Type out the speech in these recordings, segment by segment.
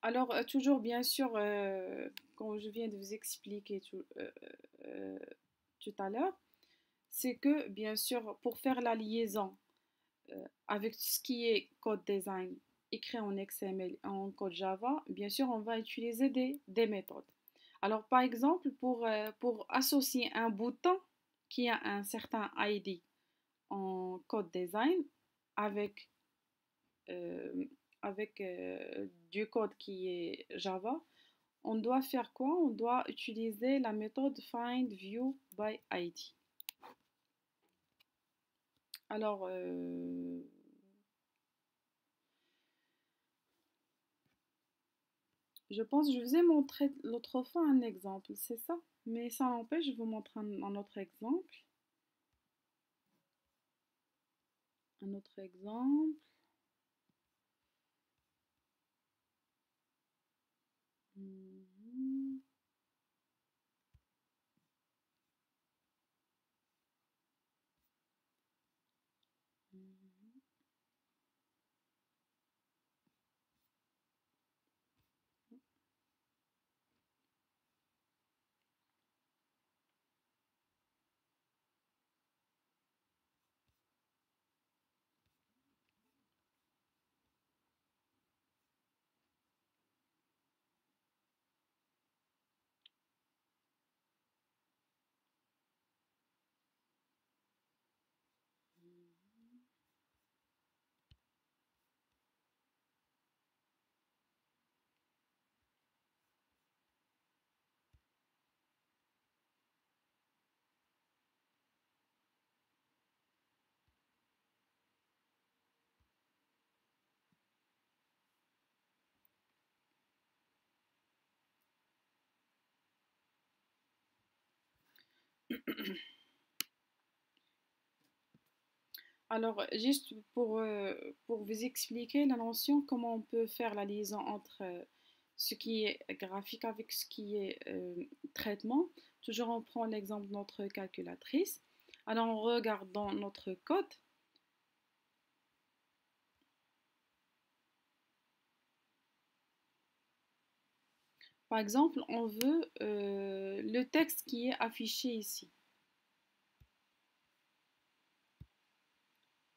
Alors, toujours, bien sûr, comme je viens de vous expliquer euh, tout à l'heure, c'est que, bien sûr, pour faire la liaison avec ce qui est code design écrit en XML et en code Java, bien sûr, on va utiliser des méthodes. Alors, par exemple, pour associer un bouton qui a un certain ID en code design avec, euh, avec du code qui est Java, on doit faire quoi? On doit utiliser la méthode findViewById. Alors, je pense que je vous ai montré l'autre fois un exemple, c'est ça? Mais ça n'empêche, je vous montre un autre exemple. Un autre exemple. Mhm. Mhm. Alors, juste pour vous expliquer la notion, comment on peut faire la liaison entre ce qui est graphique avec ce qui est traitement. Toujours, on prend l'exemple de notre calculatrice. Alors, on regarde dans notre code. Par exemple, on veut le texte qui est affiché ici,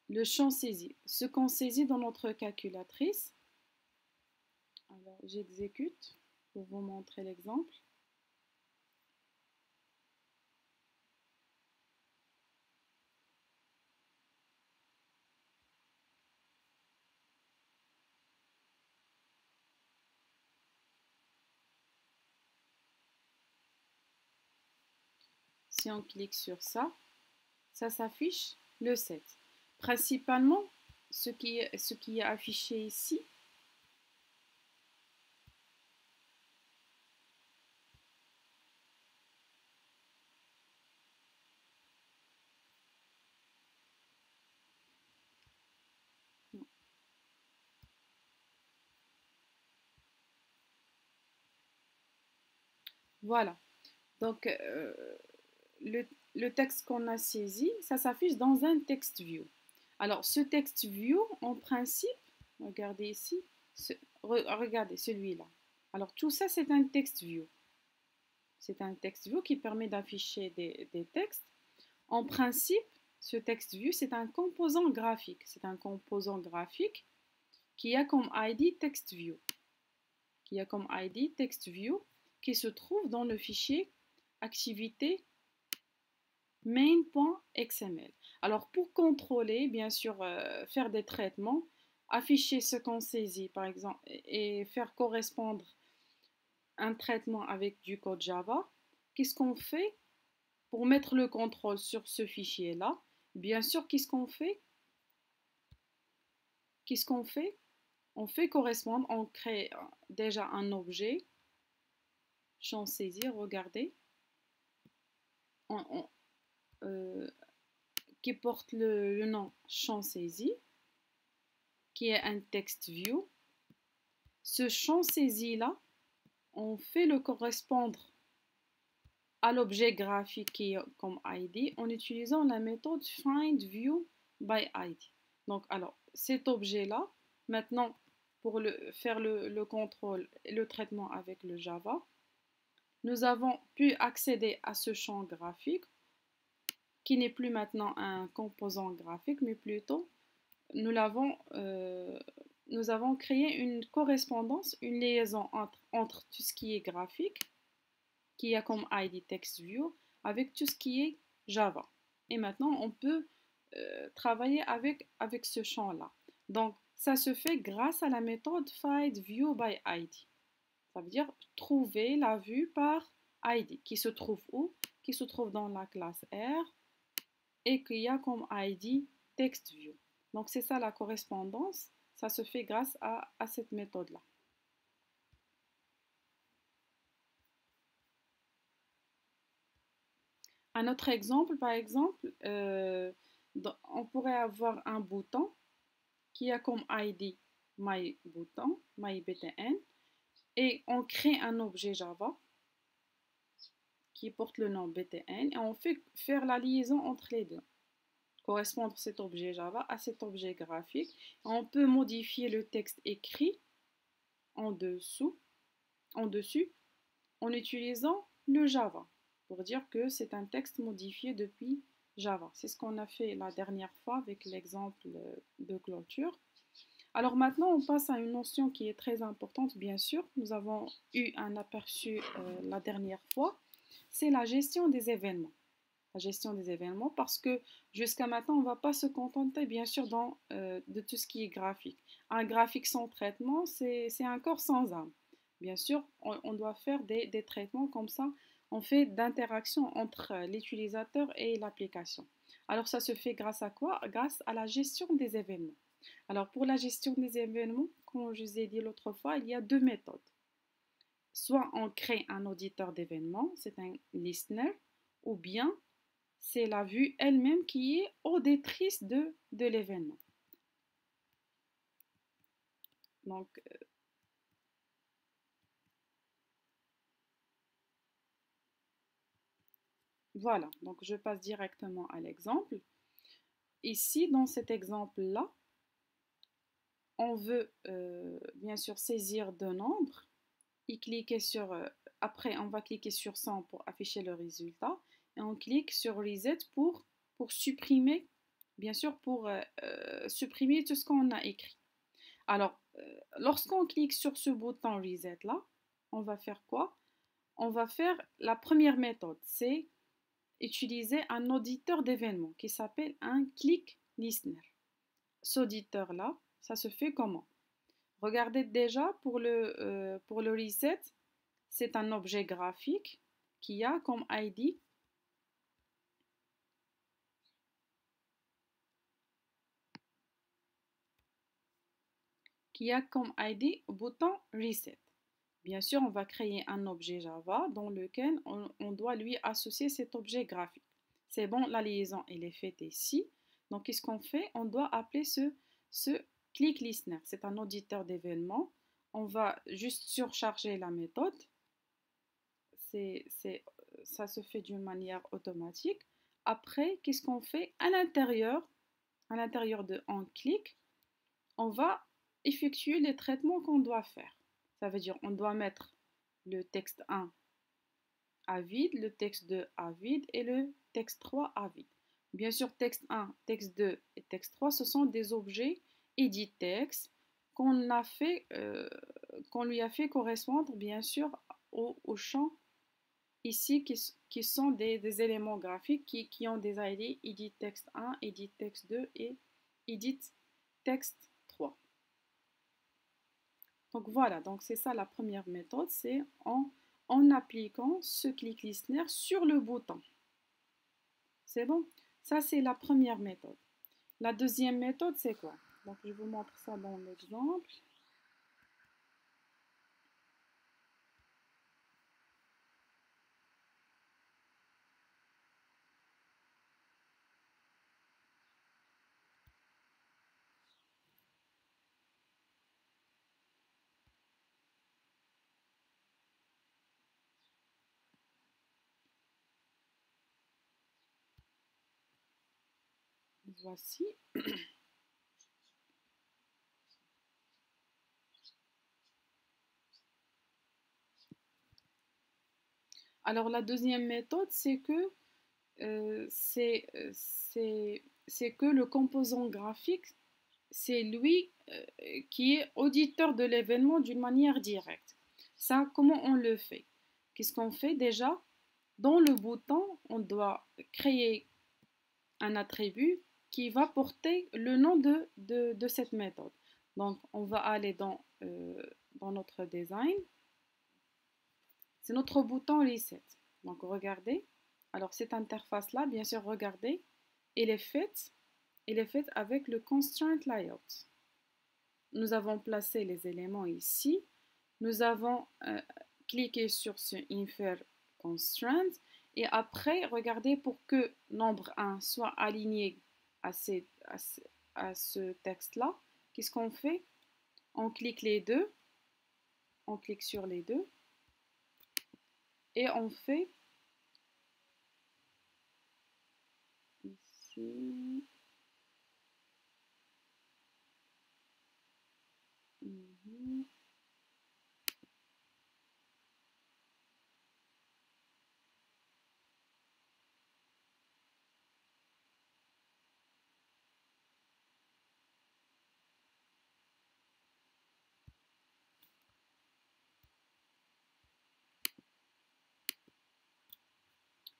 le champ saisi. Ce qu'on saisit dans notre calculatrice, alors j'exécute pour vous montrer l'exemple. Si on clique sur ça, ça s'affiche le 7. Principalement, ce qui est affiché ici, voilà. Donc, le, le texte qu'on a saisi, ça s'affiche dans un text view. Alors, ce text view, en principe, regardez ici, regardez celui-là. Alors, tout ça, c'est un text view. C'est un text view qui permet d'afficher des textes. En principe, ce text view, c'est un composant graphique. C'est un composant graphique qui a comme ID text view. Qui a comme ID text view qui se trouve dans le fichier activité main.xml. Alors pour contrôler, bien sûr, faire des traitements, afficher ce qu'on saisit par exemple et faire correspondre un traitement avec du code Java, qu'est-ce qu'on fait pour mettre le contrôle sur ce fichier-là? Bien sûr, qu'est-ce qu'on fait? On fait correspondre, on crée déjà un objet, champ saisir, regardez, on, on, euh, qui porte le nom champ saisi, qui est un text view. Ce champ saisi-là, on fait le correspondre à l'objet graphique qui est comme ID en utilisant la méthode findViewById. Donc, alors, cet objet-là, maintenant, pour faire le contrôle et le traitement avec le Java, nous avons pu accéder à ce champ graphique qui n'est plus maintenant un composant graphique, mais plutôt nous nous avons créé une correspondance, une liaison entre tout ce qui est graphique, qui a comme ID TextView, avec tout ce qui est Java. Et maintenant, on peut travailler avec ce champ-là. Donc, ça se fait grâce à la méthode findViewById. Ça veut dire trouver la vue par ID, qui se trouve où? Qui se trouve dans la classe R et qui a comme ID TextView. Donc, c'est ça la correspondance. Ça se fait grâce à cette méthode-là. Un autre exemple, par exemple, on pourrait avoir un bouton qui a comme ID myButton, myBTN, et on crée un objet Java qui porte le nom BTN et on fait faire la liaison entre les deux. Correspondre cet objet Java à cet objet graphique. On peut modifier le texte écrit en dessus en utilisant le Java pour dire que c'est un texte modifié depuis Java. C'est ce qu'on a fait la dernière fois avec l'exemple de clôture. Alors maintenant, on passe à une notion qui est très importante, bien sûr. Nous avons eu un aperçu la dernière fois. C'est la gestion des événements. La gestion des événements parce que jusqu'à maintenant, on ne va pas se contenter, bien sûr, de tout ce qui est graphique. Un graphique sans traitement, c'est un corps sans âme. Bien sûr, on doit faire des traitements comme ça. On fait d'interaction entre l'utilisateur et l'application. Alors, ça se fait grâce à quoi? Grâce à la gestion des événements. Alors, pour la gestion des événements, comme je vous ai dit l'autre fois, il y a deux méthodes. Soit on crée un auditeur d'événements, c'est un listener, ou bien c'est la vue elle-même qui est auditrice de l'événement. Donc, voilà, donc je passe directement à l'exemple. Ici, dans cet exemple-là, on veut bien sûr saisir deux nombres et cliquer sur, après on va cliquer sur 100 pour afficher le résultat et on clique sur Reset pour supprimer, bien sûr pour supprimer tout ce qu'on a écrit. Alors, lorsqu'on clique sur ce bouton Reset là, on va faire quoi? On va faire la première méthode, c'est utiliser un auditeur d'événements qui s'appelle un click listener. Cet auditeur-là, ça se fait comment? Regardez déjà pour le reset, c'est un objet graphique qui a comme ID bouton reset. Bien sûr, on va créer un objet Java dans lequel on doit lui associer cet objet graphique. C'est bon, la liaison elle est faite ici. Donc, qu'est-ce qu'on fait? On doit appeler ce click listener. C'est un auditeur d'événements. On va juste surcharger la méthode. Ça se fait d'une manière automatique. Après, qu'est-ce qu'on fait? À l'intérieur de onClick, on va effectuer les traitements qu'on doit faire. Ça veut dire on doit mettre le texte 1 à vide, le texte 2 à vide et le texte 3 à vide. Bien sûr, texte 1, texte 2 et texte 3, ce sont des objets edit text qu'on lui a fait correspondre bien sûr au champ ici qui sont des éléments graphiques qui ont des ID edit text 1, edit text 2 et edit text 3. Donc voilà, donc c'est ça la première méthode, c'est en appliquant ce click listener sur le bouton. C'est bon? Ça, c'est la première méthode. La deuxième méthode, c'est quoi? Donc je vous montre ça dans l'exemple. Voici. Alors la deuxième méthode, c'est que c'est que le composant graphique, c'est lui qui est auditeur de l'événement d'une manière directe. Ça, comment on le fait? Qu'est-ce qu'on fait déjà? Dans le bouton, on doit créer un attribut qui va porter le nom de cette méthode. Donc, on va aller dans notre design. C'est notre bouton Reset. Donc, regardez. Alors, cette interface-là, bien sûr, regardez, elle est faite avec le Constraint Layout. Nous avons placé les éléments ici. Nous avons cliqué sur ce Infer Constraint. Et après, regardez, pour que nombre 1 soit aligné à ce texte-là, qu'est-ce qu'on fait? On clique les deux. On clique sur les deux. Et on fait ici.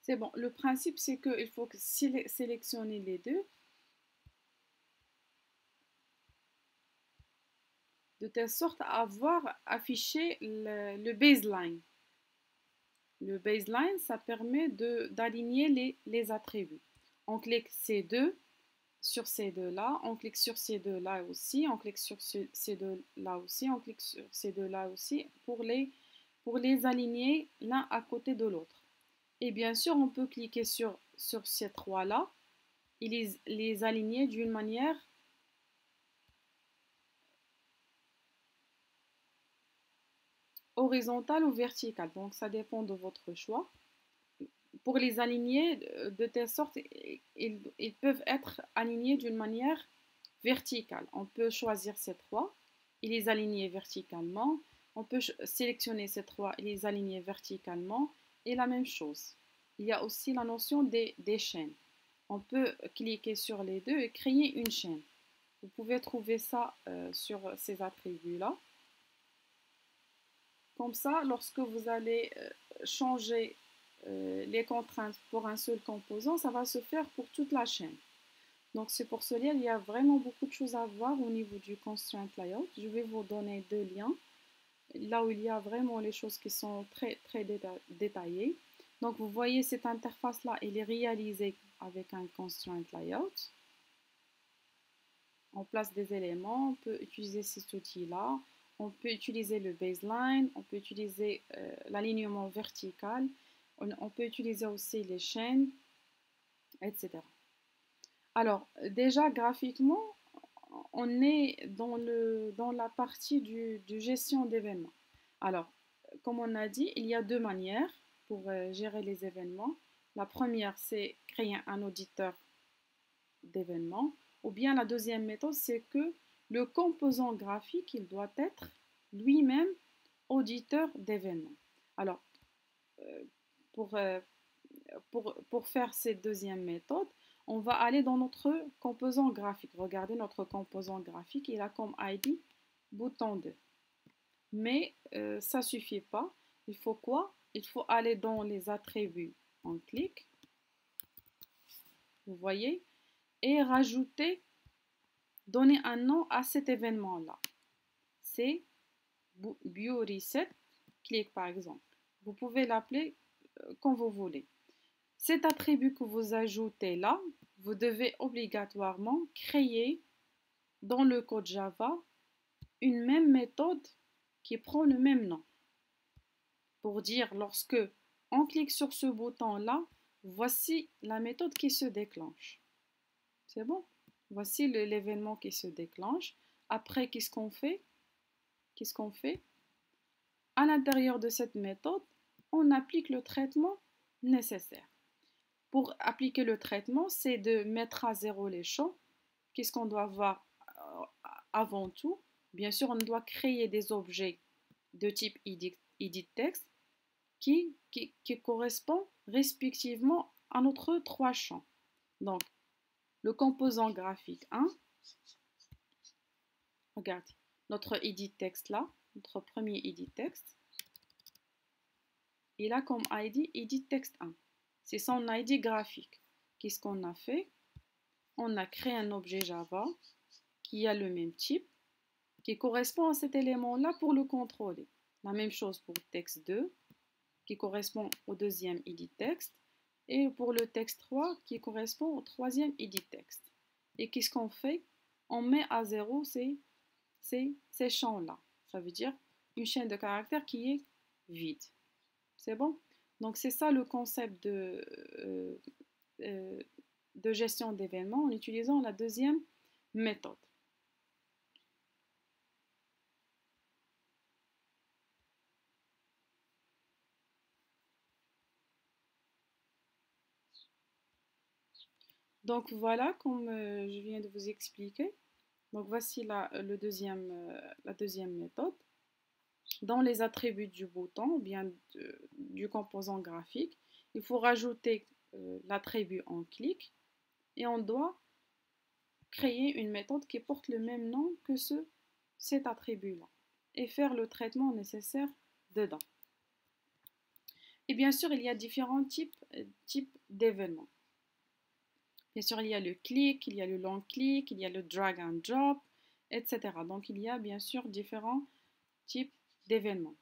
C'est bon. Le principe, c'est qu'il faut sélectionner les deux de telle sorte à avoir affiché le baseline. Le baseline, ça permet d'aligner les attributs. On clique ces deux sur ces deux-là, on clique sur ces deux-là aussi, on clique sur ces deux-là aussi, on clique sur ces deux-là aussi pour les aligner l'un à côté de l'autre. Et bien sûr, on peut cliquer sur ces trois-là et les aligner d'une manière horizontale ou verticale. Donc, ça dépend de votre choix. Pour les aligner de telle sorte, ils peuvent être alignés d'une manière verticale. On peut choisir ces trois et les aligner verticalement. On peut sélectionner ces trois et les aligner verticalement. Et la même chose. Il y a aussi la notion des chaînes. On peut cliquer sur les deux et créer une chaîne. Vous pouvez trouver ça sur ces attributs-là. Comme ça, lorsque vous allez changer les contraintes pour un seul composant, ça va se faire pour toute la chaîne. Donc c'est pour cela qu'il y a vraiment beaucoup de choses à voir au niveau du Constraint Layout. Je vais vous donner deux liens, là où il y a vraiment les choses qui sont très, très détaillées. Donc vous voyez cette interface-là, elle est réalisée avec un Constraint Layout. On place des éléments, on peut utiliser cet outil-là. On peut utiliser le baseline, on peut utiliser l'alignement vertical, on peut utiliser aussi les chaînes, etc. Alors, déjà graphiquement, on est dans la partie du gestion d'événements. Alors, comme on a dit, il y a deux manières pour gérer les événements. La première, c'est créer un auditeur d'événements. Ou bien la deuxième méthode, c'est que le composant graphique, il doit être lui-même auditeur d'événements. Alors, pour, pour faire cette deuxième méthode, on va aller dans notre composant graphique. Regardez notre composant graphique, il a comme ID bouton 2. Mais ça ne suffit pas. Il faut quoi? Il faut aller dans les attributs. On clique. Vous voyez? Et rajouter, donner un nom à cet événement-là. C'est View Reset, clique par exemple. Vous pouvez l'appeler comme vous voulez. Cet attribut que vous ajoutez là, vous devez obligatoirement créer dans le code Java une même méthode qui prend le même nom. Pour dire lorsque on clique sur ce bouton-là, voici la méthode qui se déclenche. C'est bon? Voici l'événement qui se déclenche. Après, qu'est-ce qu'on fait? Qu'est-ce qu'on fait? À l'intérieur de cette méthode, on applique le traitement nécessaire. Pour appliquer le traitement, c'est de mettre à zéro les champs. Qu'est-ce qu'on doit voir avant tout? Bien sûr, on doit créer des objets de type edit text. qui correspond respectivement à notre trois champs. Donc, le composant graphique 1, regarde, notre edit texte là, notre premier edit texte, il a comme ID edit texte 1. C'est son ID graphique. Qu'est-ce qu'on a fait? On a créé un objet Java qui a le même type, qui correspond à cet élément-là pour le contrôler. La même chose pour texte 2, qui correspond au deuxième edit texte, et pour le texte 3, qui correspond au troisième edit texte. Et qu'est-ce qu'on fait? On met à zéro ces champs-là. Ça veut dire une chaîne de caractères qui est vide. C'est bon? Donc, c'est ça le concept de gestion d'événements en utilisant la deuxième méthode. Donc, voilà, comme je viens de vous expliquer. Donc, voici la deuxième méthode. Dans les attributs du bouton ou bien du composant graphique, il faut rajouter l'attribut en clic et on doit créer une méthode qui porte le même nom que cet attribut-là et faire le traitement nécessaire dedans. Et bien sûr, il y a différents types d'événements. Bien sûr, il y a le clic, il y a le long clic, il y a le drag and drop, etc. Donc, il y a bien sûr différents types d'événements.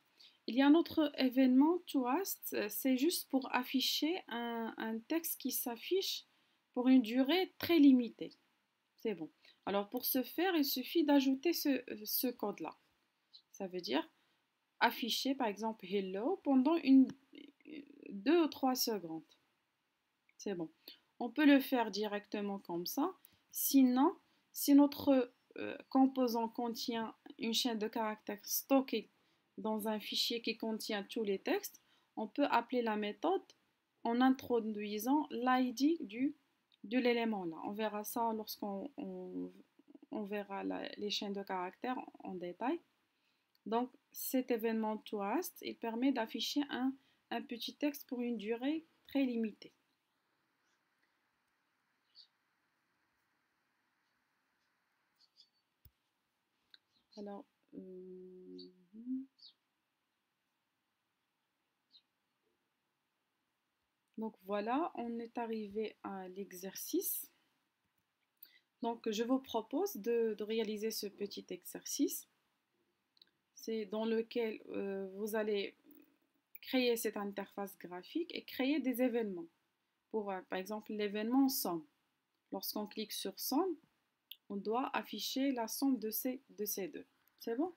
Il y a un autre événement, Toast, c'est juste pour afficher un texte qui s'affiche pour une durée très limitée. C'est bon. Alors, pour ce faire, il suffit d'ajouter ce code-là. Ça veut dire afficher, par exemple, hello pendant 2 ou 3 secondes. C'est bon. On peut le faire directement comme ça. Sinon, si notre composant contient une chaîne de caractères stockée dans un fichier qui contient tous les textes, on peut appeler la méthode en introduisant l'ID de l'élément là. On verra ça lorsqu'on verra les chaînes de caractères en détail. Donc, cet événement Toast, il permet d'afficher un petit texte pour une durée très limitée. Alors, donc voilà, on est arrivé à l'exercice. Donc, je vous propose de réaliser ce petit exercice. C'est dans lequel vous allez créer cette interface graphique et créer des événements. Pour, par exemple, l'événement somme. Lorsqu'on clique sur somme, on doit afficher la somme de ces deux. C'est bon?